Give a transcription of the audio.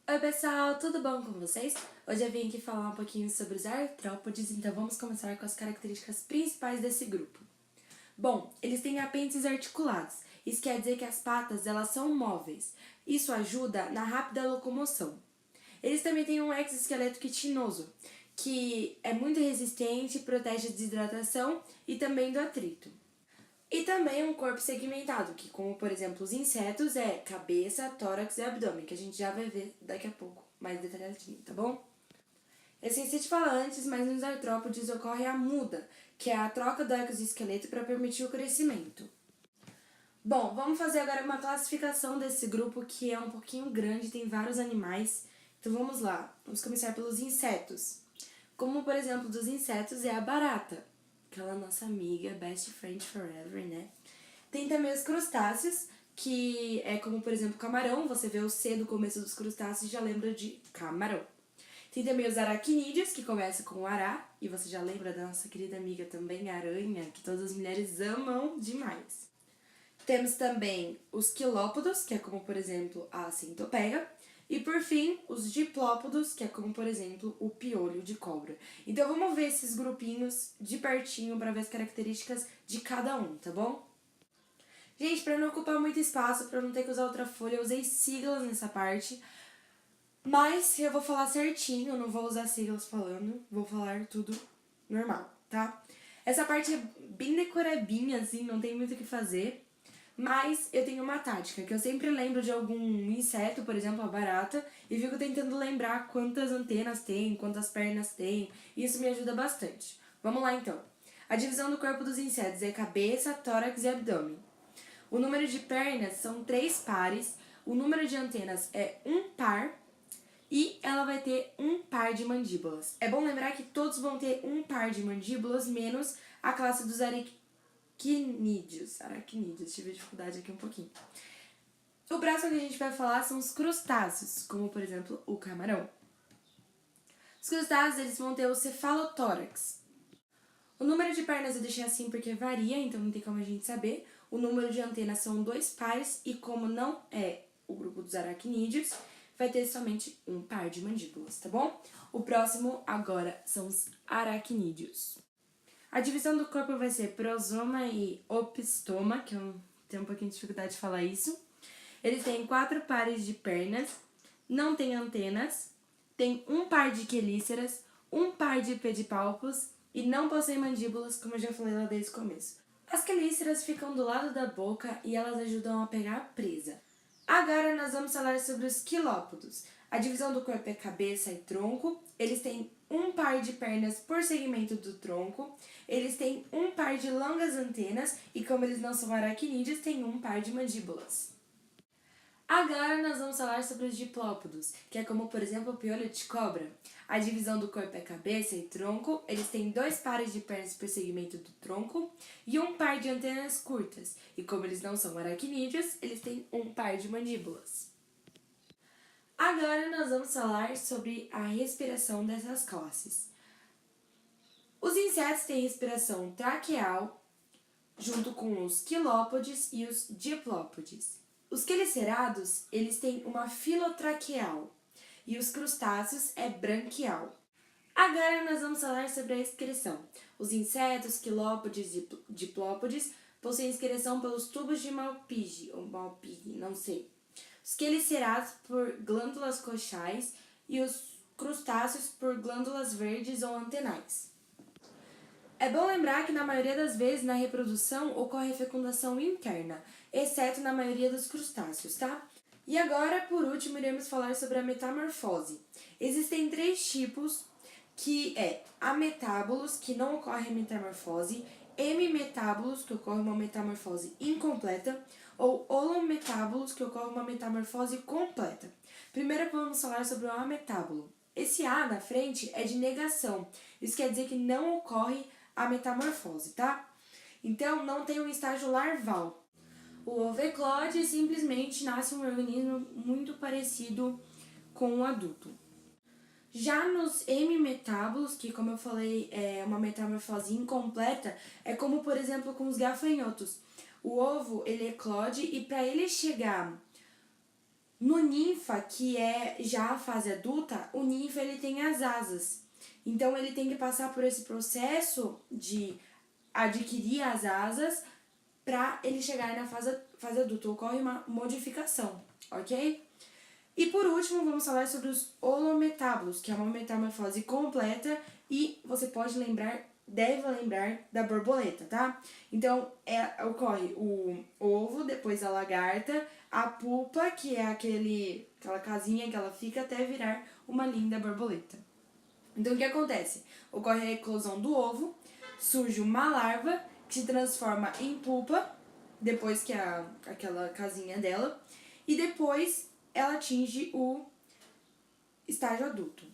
Oi pessoal, tudo bom com vocês? Hoje eu vim aqui falar um pouquinho sobre os artrópodes, então vamos começar com as características principais desse grupo. Bom, eles têm apêndices articulados, isso quer dizer que as patas elas são móveis, isso ajuda na rápida locomoção. Eles também têm um exoesqueleto quitinoso, que é muito resistente, protege da desidratação e também do atrito. E também um corpo segmentado, que como por exemplo os insetos é cabeça, tórax e abdômen, que a gente já vai ver daqui a pouco, mais detalhadinho, tá bom? Eu esqueci de falar antes, mas nos artrópodes ocorre a muda, que é a troca do exoesqueleto para permitir o crescimento. Bom, vamos fazer agora uma classificação desse grupo que é um pouquinho grande, tem vários animais. Então vamos lá, vamos começar pelos insetos. Como por exemplo dos insetos é a barata, aquela nossa amiga, best friend forever, né? Tem também os crustáceos, que é como, por exemplo, camarão. Você vê o C do começo dos crustáceos e já lembra de camarão. Tem também os aracnídeos, que começa com o ará, e você já lembra da nossa querida amiga também, a aranha, que todas as mulheres amam demais. Temos também os quilópodos, que é como, por exemplo, a centopeia. E, por fim, os diplópodos, que é como, por exemplo, o piolho de cobra. Então, vamos ver esses grupinhos de pertinho para ver as características de cada um, tá bom? Gente, para não ocupar muito espaço, para não ter que usar outra folha, eu usei siglas nessa parte. Mas eu vou falar certinho, eu não vou usar siglas falando, vou falar tudo normal, tá? Essa parte é bem decoradinha, assim, não tem muito o que fazer. Mas eu tenho uma tática, que eu sempre lembro de algum inseto, por exemplo, a barata, e fico tentando lembrar quantas antenas tem, quantas pernas tem, e isso me ajuda bastante. Vamos lá então. A divisão do corpo dos insetos é cabeça, tórax e abdômen. O número de pernas são 3 pares, o número de antenas é 1 par e ela vai ter 1 par de mandíbulas. É bom lembrar que todos vão ter 1 par de mandíbulas, menos a classe dos aracnídeos. Tive dificuldade aqui um pouquinho. O próximo que a gente vai falar são os crustáceos, como por exemplo o camarão. Os crustáceos eles vão ter o cefalotórax. O número de pernas eu deixei assim porque varia, então não tem como a gente saber. O número de antenas são 2 pares e como não é o grupo dos aracnídeos, vai ter somente 1 par de mandíbulas, tá bom? O próximo agora são os aracnídeos. A divisão do corpo vai ser prosoma e opistoma, que eu tenho um pouquinho de dificuldade de falar isso. Eles têm 4 pares de pernas, não têm antenas, tem 1 par de quelíceras, 1 par de pedipalpos e não possuem mandíbulas, como eu já falei lá desde o começo. As quelíceras ficam do lado da boca e elas ajudam a pegar a presa. Agora nós vamos falar sobre os quilópodos. A divisão do corpo é cabeça e tronco. Eles têm 1 par de pernas por segmento do tronco. Eles têm 1 par de longas antenas e, como eles não são aracnídeos, têm 1 par de mandíbulas. Agora nós vamos falar sobre os diplópodos, que é como, por exemplo, o piolho de cobra. A divisão do corpo é cabeça e tronco, eles têm 2 pares de pernas por segmento do tronco e 1 par de antenas curtas. E como eles não são aracnídeos, eles têm 1 par de mandíbulas. Agora nós vamos falar sobre a respiração dessas classes. Os insetos têm respiração traqueal, junto com os quilópodes e os diplópodes. Os quelicerados, eles têm uma filotraqueal e os crustáceos é branquial. Agora nós vamos falar sobre a excreção. Os insetos, quilópodes e diplópodes possuem excreção pelos tubos de Malpighi, ou Malpighi, não sei. Os quelicerados por glândulas coxais e os crustáceos por glândulas verdes ou antenais. É bom lembrar que na maioria das vezes na reprodução ocorre a fecundação interna, exceto na maioria dos crustáceos, tá? E agora, por último, iremos falar sobre a metamorfose. Existem 3 tipos, que é ametábulos, que não ocorre a metamorfose, hemimetábulos, que ocorre uma metamorfose incompleta, ou holometábulos, que ocorre uma metamorfose completa. Primeiro vamos falar sobre o ametábulo. Esse A na frente é de negação, isso quer dizer que não ocorre a metamorfose, tá? Então, não tem um estágio larval. O ovo eclode simplesmente nasce um organismo muito parecido com o adulto. Já nos hemimetábulos, que como eu falei é uma metamorfose incompleta, é como por exemplo com os gafanhotos. O ovo ele eclode e para ele chegar No ninfa, que é já a fase adulta, o ninfa ele tem as asas. Então ele tem que passar por esse processo de adquirir as asas para ele chegar na fase adulta. Ocorre uma modificação, ok? E por último, vamos falar sobre os holometábulos, que é uma metamorfose completa e você deve lembrar da borboleta, tá? Então, ocorre o ovo, depois a lagarta, a pupa, que é aquela casinha que ela fica até virar uma linda borboleta. Então, o que acontece? Ocorre a eclosão do ovo, surge uma larva que se transforma em pupa, depois que aquela casinha dela, e depois ela atinge o estágio adulto.